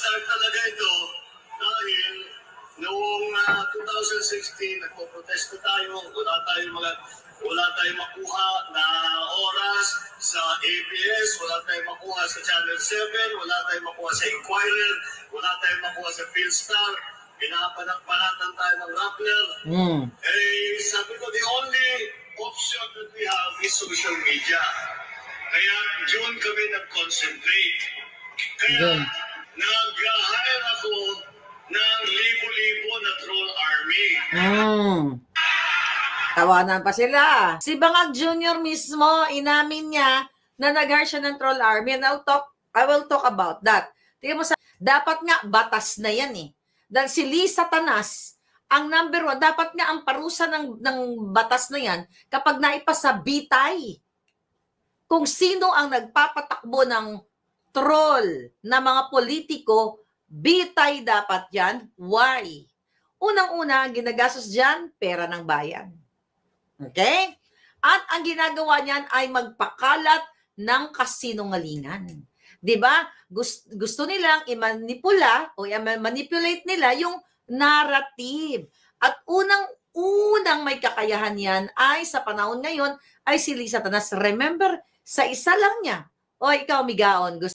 nag-start talaga ito dahil noong 2016, nagpo-protesta tayo, wala tayong makuha na oras sa ABS, wala tayong makuha sa Channel 7, wala tayong makuha sa Inquirer, wala tayong makuha sa Philstar, pinapanagpanatan tayo ng Rappler. Eh, sabi ko, the only option that we have is social media. Kaya June kami nag-concentrate. Kaya nag-hire ako ng libo-libo na troll army. Tawanan pa sila. Si Bangag Jr. mismo, inamin niya na nag-hire siya ng troll army. And I will talk about that. Tingnan mo dapat nga batas na yan eh. Dahil si Lee Satanas, ang number 1, dapat nga ang parusa ng batas na yan kapag naipasa bitay. Kung sino ang nagpapatakbo ng troll na mga politiko, bitay dapat yan. Why? Unang-una, ginagastos dyan, pera ng bayan. Okay? At ang ginagawa niyan ay magpakalat ng kasinungalingan. 'Di ba? Gusto nilang i-manipula o i-manipulate nila yung narrative. At unang may kakayahan yan ay sa panahon ngayon ay si Lee Satanas. Remember, sa isa lang niya. O ikaw, Migaon, gusto